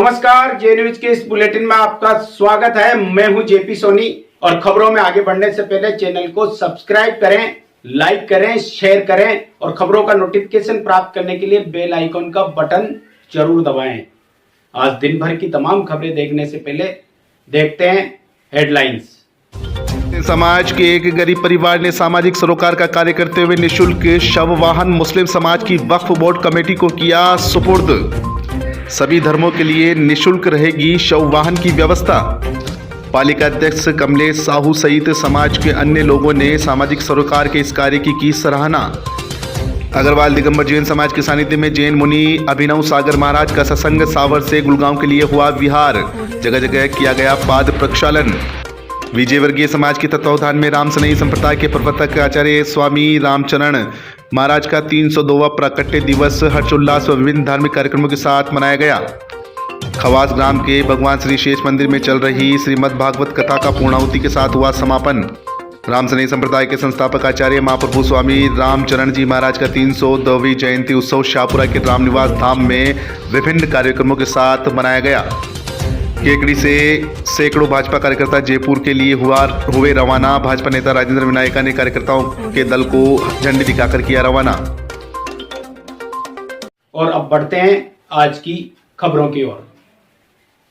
नमस्कार, जे न्यूज के इस बुलेटिन में आपका स्वागत है। मैं हूं जेपी सोनी और खबरों में आगे बढ़ने से पहले चैनल को सब्सक्राइब करें, लाइक करें, शेयर करें और खबरों का नोटिफिकेशन प्राप्त करने के लिए बेल आइकन का बटन जरूर दबाएं। आज दिन भर की तमाम खबरें देखने से पहले देखते हैं हेडलाइंस। समाज के एक गरीब परिवार ने सामाजिक सरोकार का कार्य करते हुए निःशुल्क शव वाहन मुस्लिम समाज की वक्फ बोर्ड कमेटी को किया सुपुर्द। सभी धर्मों के लिए निःशुल्क रहेगी शव वाहन की व्यवस्था। पालिका अध्यक्ष कमलेश साहू सहित समाज के अन्य लोगों ने सामाजिक सरोकार के इस कार्य की सराहना। अग्रवाल दिगंबर जैन समाज के सानिध्य में जैन मुनि अभिनव सागर महाराज का सत्संग सावर से गुड़गांव के लिए हुआ विहार। जगह जगह किया गया पाद प्रक्षालन। विजयवर्गीय समाज के तत्वावधान में रामसनई संप्रदाय के प्रवर्तक आचार्य स्वामी रामचरण महाराज का 302वां प्राकट्य दिवस हर्षोल्लास व विभिन्न धार्मिक कार्यक्रमों के साथ मनाया गया। खवास ग्राम के भगवान श्री शेष मंदिर में चल रही श्रीमद् भागवत कथा का पूर्णाहुति के साथ हुआ समापन। रामसनई संप्रदाय के संस्थापक आचार्य महाप्रभु स्वामी रामचरण जी महाराज का 302वीं जयंती उत्सव शाहपुरा के राम निवास धाम में विभिन्न कार्यक्रमों के साथ मनाया गया। केकड़ी से सैकड़ों भाजपा कार्यकर्ता जयपुर के लिए हुए रवाना। भाजपा नेता राजेंद्र विनायका ने कार्यकर्ताओं के दल को झंडी दिखाकर किया रवाना। और अब बढ़ते हैं आज की खबरों की ओर।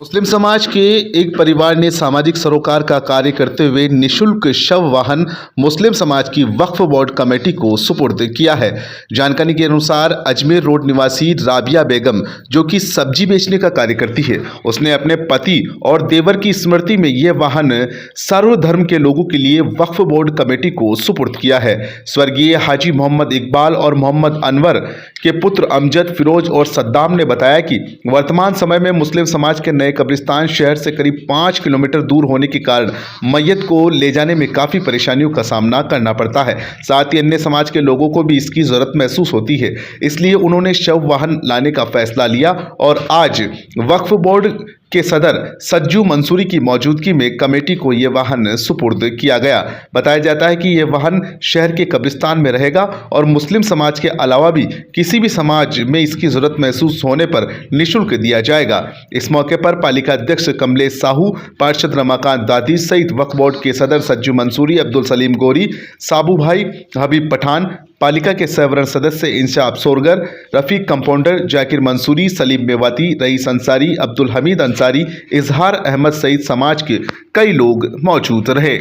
मुस्लिम समाज के एक परिवार ने सामाजिक सरोकार का कार्य करते हुए निःशुल्क शव वाहन मुस्लिम समाज की वक्फ बोर्ड कमेटी को सुपुर्द किया है। जानकारी के अनुसार अजमेर रोड निवासी राबिया बेगम, जो कि सब्जी बेचने का कार्य करती है, उसने अपने पति और देवर की स्मृति में यह वाहन सर्वधर्म के लोगों के लिए वक्फ बोर्ड कमेटी को सुपुर्द किया है। स्वर्गीय हाजी मोहम्मद इकबाल और मोहम्मद अनवर के पुत्र अमजद, फिरोज और सद्दाम ने बताया कि वर्तमान समय में मुस्लिम समाज के नए कब्रिस्तान शहर से करीब 5 किलोमीटर दूर होने के कारण मैयत को ले जाने में काफ़ी परेशानियों का सामना करना पड़ता है। साथ ही अन्य समाज के लोगों को भी इसकी ज़रूरत महसूस होती है, इसलिए उन्होंने शव वाहन लाने का फैसला लिया और आज वक्फ बोर्ड के सदर सज्जू मंसूरी की मौजूदगी में कमेटी को यह वाहन सुपुर्द किया गया। बताया जाता है कि यह वाहन शहर के कब्रिस्तान में रहेगा और मुस्लिम समाज के अलावा भी किसी भी समाज में इसकी जरूरत महसूस होने पर निःशुल्क दिया जाएगा। इस मौके पर पालिका अध्यक्ष कमलेश साहू, पार्षद रमाकांत दादी सहित वक्फ बोर्ड के सदर सज्जू मंसूरी, अब्दुल सलीम गोरी, साबू भाई, हबीब पठान, पालिका के सहवरण सदस्य इंशाफ सोरगर, रफीक कंपाउंडर, जाकिर मंसूरी, सलीम मेवाती, रईस अंसारी, अब्दुल हमीद अंसारी, इजहार अहमद सहित समाज के कई लोग मौजूद रहे।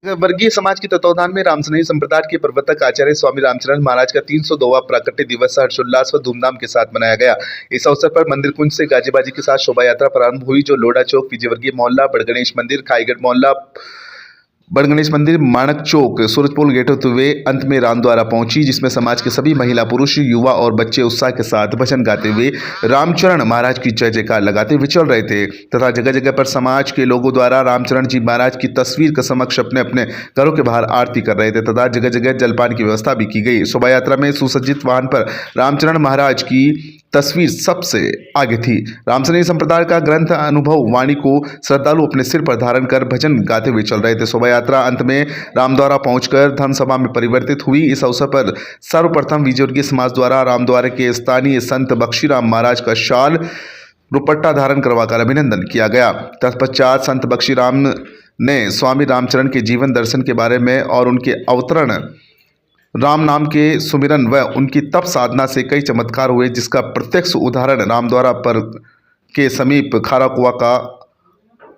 वर्गीय समाज के तत्वावधान में रामसनई संप्रदाय के प्रवर्तक आचार्य स्वामी रामचरण महाराज का 302वां प्राकट्य दिवस हर्षोल्लास व धूमधाम के साथ मनाया गया। इस अवसर पर मंदिर कुंज से गाजीबाजी के साथ शोभा यात्रा प्रारंभ हुई, जो लोढ़ा चौक, विजयवर्गीय मोहल्ला, बड़गणेश मंदिर, खाईगढ़ मोहल्ला, बड़गणेश मंदिर, माणक चौक, सूरजपोल गेट होते हुए अंत में रामद्वारा पहुंची, जिसमें समाज के सभी महिला, पुरुष, युवा और बच्चे उत्साह के साथ भजन गाते हुए रामचरण महाराज की जय जयकार लगाते हुए चल रहे थे तथा जगह जगह पर समाज के लोगों द्वारा रामचरण जी महाराज की तस्वीर के समक्ष अपने अपने घरों के बाहर आरती कर रहे थे तथा जगह जगह जलपान की व्यवस्था भी की गई। शोभा यात्रा में सुसज्जित वाहन पर रामचरण महाराज की तस्वीर सबसे आगे थी। रामसनई संप्रदाय का ग्रंथ अनुभव वाणी को श्रद्धालु अपने सिर पर धारण कर भजन गाते हुए चल रहे थे। शोभा यात्रा अंत में रामद्वारा पहुंचकर धर्मसभा में परिवर्तित हुई। इस अवसर पर सर्वप्रथम विजयवर्गीय समाज द्वारा रामद्वारा के स्थानीय संत बख्शीराम महाराज का शाल दुपट्टा धारण करवाकर अभिनंदन किया गया। तत्पश्चात संत बख्शीराम ने स्वामी रामचरण के जीवन दर्शन के बारे में और उनके अवतरण, राम नाम के सुमिरन व उनकी तप साधना से कई चमत्कार हुए, जिसका प्रत्यक्ष उदाहरण रामद्वारा पर के समीप खारा कुआं का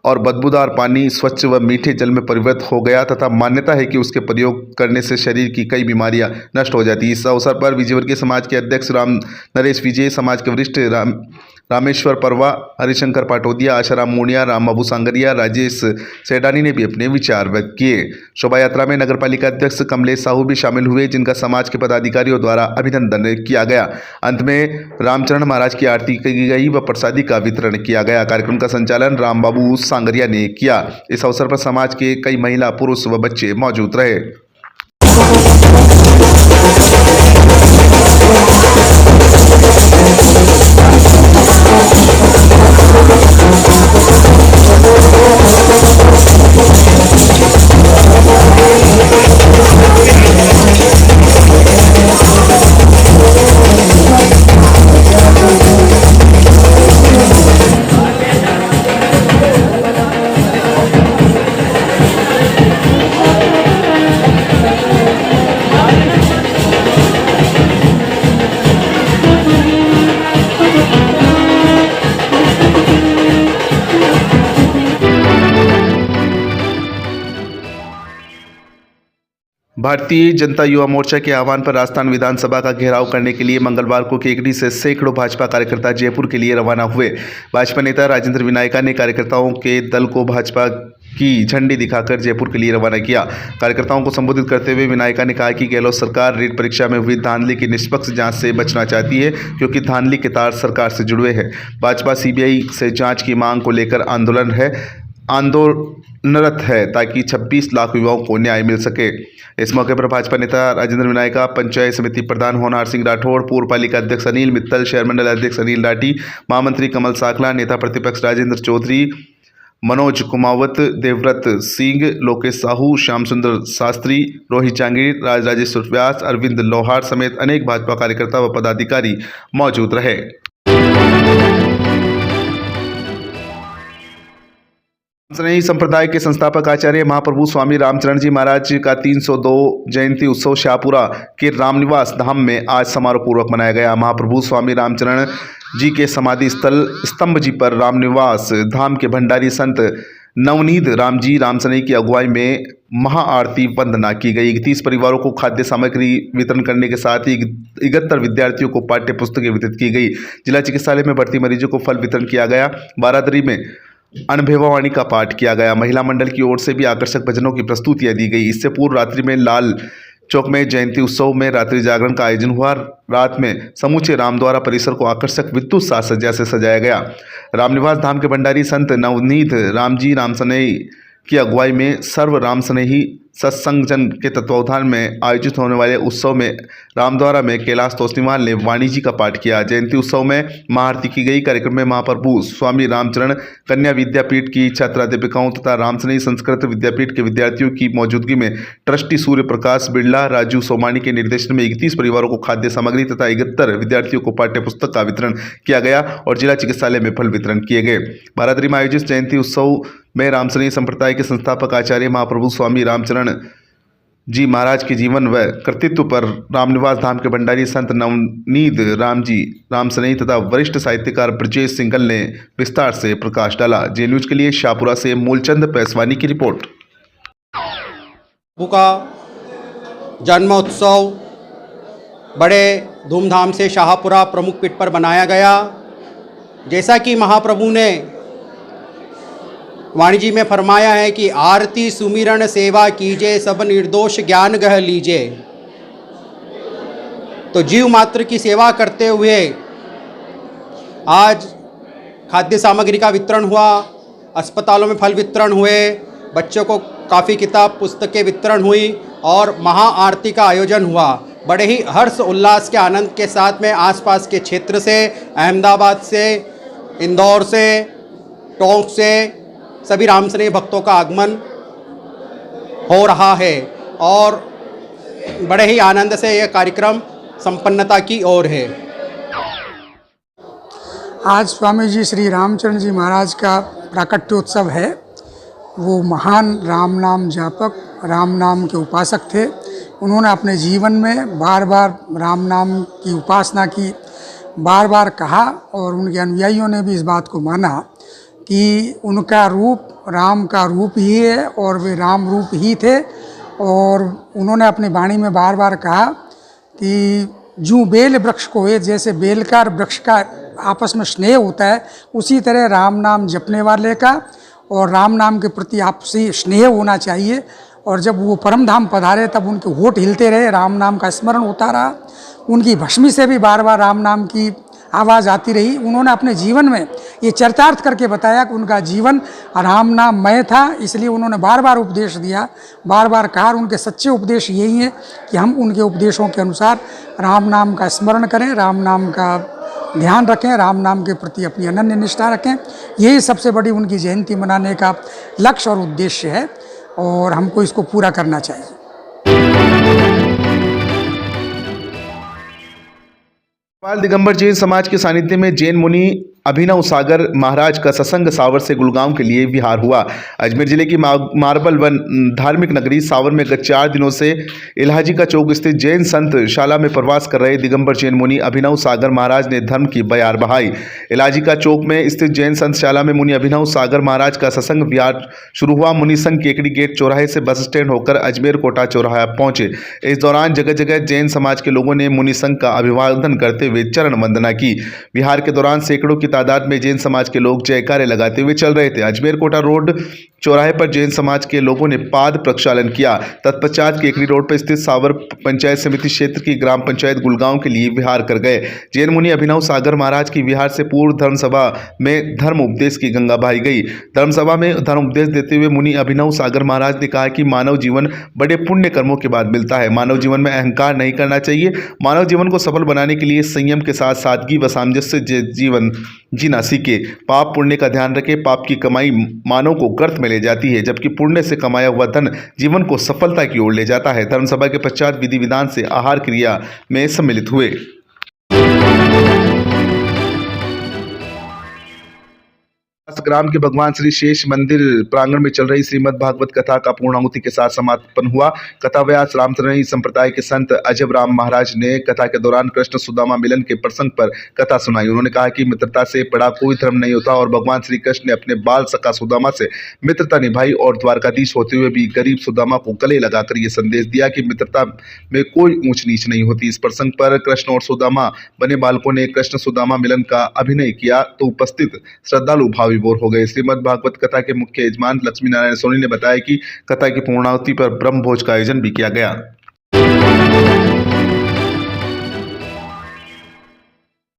और बदबूदार पानी स्वच्छ व मीठे जल में परिवर्तित हो गया तथा मान्यता है कि उसके प्रयोग करने से शरीर की कई बीमारियां नष्ट हो जाती। इस अवसर पर विजयवर्गीय समाज के अध्यक्ष राम नरेश विजय, समाज के वरिष्ठ रामेश्वर परवा, हरिशंकर पाटोदिया, आशाराम मोनिया, राम बाबू सांगरिया, राजेश सेडानी ने भी अपने विचार व्यक्त किए। शोभा यात्रा में नगरपालिका अध्यक्ष कमलेश साहू भी शामिल हुए, जिनका समाज के पदाधिकारियों द्वारा अभिनंदन किया गया। अंत में रामचरण महाराज की आरती की गई व प्रसादी का वितरण किया गया। कार्यक्रम का संचालन राम बाबू सांगरिया ने किया। इस अवसर पर समाज के कई महिला, पुरुष व बच्चे मौजूद रहे। भारतीय जनता युवा मोर्चा के आह्वान पर राजस्थान विधानसभा का घेराव करने के लिए मंगलवार को केकड़ी से सैकड़ों भाजपा कार्यकर्ता जयपुर के लिए रवाना हुए। भाजपा नेता राजेंद्र विनायका ने कार्यकर्ताओं के दल को भाजपा की झंडी दिखाकर जयपुर के लिए रवाना किया। कार्यकर्ताओं को संबोधित करते हुए विनायका ने कहा कि गहलोत सरकार रीट परीक्षा में हुई धांधली की निष्पक्ष जांच से बचना चाहती है, क्योंकि धांधली के तार सरकार से जुड़े हैं। भाजपा सीबीआई से जांच की मांग को लेकर आंदोलनरत है, ताकि 26 लाख युवाओं को न्याय मिल सके। इस मौके पर भाजपा नेता राजेंद्र विनायका, पंचायत समिति प्रधान होनहार सिंह राठौड़, पूर्व पालिका अध्यक्ष अनिल मित्तल, शहर मंडल अध्यक्ष अनिल राठी, महामंत्री कमल साकला, नेता प्रतिपक्ष राजेंद्र चौधरी, मनोज कुमावत, देवव्रत सिंह, लोकेश साहू, श्याम सुंदर शास्त्री, रोहित जांगीर, राजेश्वर व्यास, अरविंद लोहार समेत अनेक भाजपा कार्यकर्ता व पदाधिकारी मौजूद रहे। रामसनेही संप्रदाय के संस्थापक आचार्य महाप्रभु स्वामी रामचरण जी महाराज का 302 जयंती उत्सव शाहपुरा के रामनिवास धाम में आज समारोह पूर्वक मनाया गया। महाप्रभु स्वामी रामचरण जी के समाधि स्थल स्तंभ जी पर रामनिवास धाम के भंडारी संत नवनीत राम जी रामसनेही की अगुवाई में महाआरती वंदना की गई। 31 परिवारों को खाद्य सामग्री वितरण करने के साथ ही 71 विद्यार्थियों को पाठ्य पुस्तकें वितरित की गई। जिला चिकित्सालय में भर्ती मरीजों को फल वितरण किया गया। बारादरी में अनभेवावाणी का पाठ किया गया। महिला मंडल की ओर से भी आकर्षक भजनों की प्रस्तुतियां दी गई। इससे पूर्व रात्रि में लाल चौक में जयंती उत्सव में रात्रि जागरण का आयोजन हुआ। रात में समूचे रामद्वारा परिसर को आकर्षक विद्युत साज सज्जा से सजाया गया। रामनिवास धाम के भंडारी संत नवनीत राम जी रामसनेही की अगुवाई में सर्व रामसनेही सत्संग जन के तत्वावधान में आयोजित होने वाले उत्सव में रामद्वारा में कैलाश तोस्नीवाल ने वाणी जी का पाठ किया। जयंती उत्सव में महाआरती की गई। कार्यक्रम में महाप्रभु स्वामी रामचरण कन्या विद्यापीठ की छात्राध्यापिकाओं तथा रामसनेही संस्कृत विद्यापीठ के विद्यार्थियों की मौजूदगी में ट्रस्टी सूर्य प्रकाश बिड़ला, राजू सोमानी के निर्देशन में 31 परिवारों को खाद्य सामग्री तथा 71 विद्यार्थियों को पाठ्य पुस्तक का वितरण किया गया और जिला चिकित्सालय में फल वितरण किए गए। बारादरी में आयोजित जयंती उत्सव में रामसनेही संप्रदाय के संस्थापक आचार्य महाप्रभु स्वामी रामचरण जी महाराज के जीवन व कृतित्व पर रामनिवास धाम के भंडारी संत नवनीत राम जी रामसनेही तथा वरिष्ठ साहित्यकार ब्रजेश सिंघल ने विस्तार से प्रकाश डाला। जे न्यूज के लिए शाहपुरा से मूलचंद पैसवानी की रिपोर्ट। प्रभु का जन्मोत्सव बड़े धूमधाम से शाहपुरा प्रमुख पीठ पर मनाया गया। जैसा कि महाप्रभु ने वाणी जी में फरमाया है कि आरती सुमिरन सेवा कीजिए, सब निर्दोष ज्ञान गह लीजिए। तो जीव मात्र की सेवा करते हुए आज खाद्य सामग्री का वितरण हुआ, अस्पतालों में फल वितरण हुए, बच्चों को काफ़ी किताब पुस्तकें वितरण हुई और महाआरती का आयोजन हुआ। बड़े ही हर्ष उल्लास के आनंद के साथ में आसपास के क्षेत्र से, अहमदाबाद से, इंदौर से, टोंक से सभी रामसनेही भक्तों का आगमन हो रहा है और बड़े ही आनंद से यह कार्यक्रम संपन्नता की ओर है। आज स्वामी जी श्री रामचरण जी महाराज का प्राकट्योत्सव है। वो महान राम नाम जापक, राम नाम के उपासक थे। उन्होंने अपने जीवन में बार बार राम नाम की उपासना की, बार बार कहा और उनके अनुयायियों ने भी इस बात को माना कि उनका रूप राम का रूप ही है और वे राम रूप ही थे। और उन्होंने अपनी वाणी में बार बार कहा कि जूँ बेल वृक्ष को है, जैसे बेल का वृक्ष का आपस में स्नेह होता है, उसी तरह राम नाम जपने वाले का और राम नाम के प्रति आपसी स्नेह होना चाहिए। और जब वो परम धाम पधारे तब उनके होठ हिलते रहे, राम नाम का स्मरण होता रहा। उनकी भस्मी से भी बार बार राम नाम की आवाज़ आती रही। उन्होंने अपने जीवन में ये चरितार्थ करके बताया कि उनका जीवन राम नाममय था, इसलिए उन्होंने बार बार उपदेश दिया, बार बार कहा। उनके सच्चे उपदेश यही है कि हम उनके उपदेशों के अनुसार राम नाम का स्मरण करें, राम नाम का ध्यान रखें, राम नाम के प्रति अपनी अनन्य निष्ठा रखें। यही सबसे बड़ी उनकी जयंती मनाने का लक्ष्य और उद्देश्य है और हमको इसको पूरा करना चाहिए। दिगंबर जैन समाज के सानिध्य में जैन मुनि अभिनव सागर महाराज का सत्संग सावर से गुड़गांव के लिए विहार हुआ। अजमेर जिले की मार्बल वन धार्मिक नगरी सावर में गत 4 दिनों से इलाहाजी का चौक स्थित जैन संत शाला में प्रवास कर रहे दिगंबर जैन मुनि अभिनव सागर महाराज ने धर्म की बयार बहाई। इलाहाजी का चौक में स्थित जैन संत शाला में मुनि अभिनव सागर महाराज का सत्संग विहार शुरू हुआ। मुनि संघ केकड़ी गेट चौराहे से बस स्टैंड होकर अजमेर कोटा चौराहा पहुंचे। इस दौरान जगह जगह जैन समाज के लोगों ने मुनि संघ का अभिवादन करते हुए चरण वंदना की। विहार के दौरान सैकड़ों की तादाद में जैन समाज के लोग जयकारे लगाते हुए चल रहे थे। अजमेर कोटा रोड चौराहे पर जैन समाज के लोगों ने पाद प्रक्षालन किया। तत्पश्चात केकड़ी रोड पर स्थित सावर पंचायत समिति क्षेत्र की ग्राम पंचायत गुड़गांव के लिए विहार कर गए। जैन मुनि अभिनव सागर महाराज की विहार से पूर्व धर्म सभा में धर्म उपदेश की गंगा बहाई गई। धर्म सभा में धर्म उपदेश देते हुए मुनि अभिनव सागर महाराज ने कहा कि मानव जीवन बड़े पुण्य कर्मों के बाद मिलता है। मानव जीवन में अहंकार नहीं करना चाहिए। मानव जीवन को सफल बनाने के लिए संयम के साथ सादगी व सामंजस्य से जीवन जीना सीखे। पाप पुण्य का ध्यान रखें। पाप की कमाई मानव को गर्त में ले जाती है, जबकि पुण्य से कमाया हुआ धन जीवन को सफलता की ओर ले जाता है। धर्मसभा के पश्चात विधि विधान से आहार क्रिया में सम्मिलित हुए। ग्राम के भगवान श्री शेष मंदिर प्रांगण में चल रही श्रीमद् भागवत कथा का पूर्णाहुति के साथ समापन हुआ। कथा व्यास रामचरणी संप्रदाय के संत अजब राम महाराज ने कथा के दौरान कृष्ण सुदामा मिलन के प्रसंग पर कथा सुनाई। उन्होंने कहा कि मित्रता से बड़ा कोई धर्म नहीं होता और भगवान श्री कृष्ण ने अपने बाल सखा सुदामा से मित्रता निभाई और द्वारकाधीश होते हुए भी गरीब सुदामा को गले लगाकर ये संदेश दिया कि मित्रता में कोई ऊंच नीच नहीं होती। इस प्रसंग पर कृष्ण और सुदामा बने बालकों ने कृष्ण सुदामा मिलन का अभिनय किया तो उपस्थित श्रद्धालु भावी हो गए। श्रीमद् भागवत कथा के मुख्य यजमान लक्ष्मी नारायण सोनी ने बताया कि कथा की पूर्णाहुति पर ब्रह्म भोज का आयोजन भी किया गया।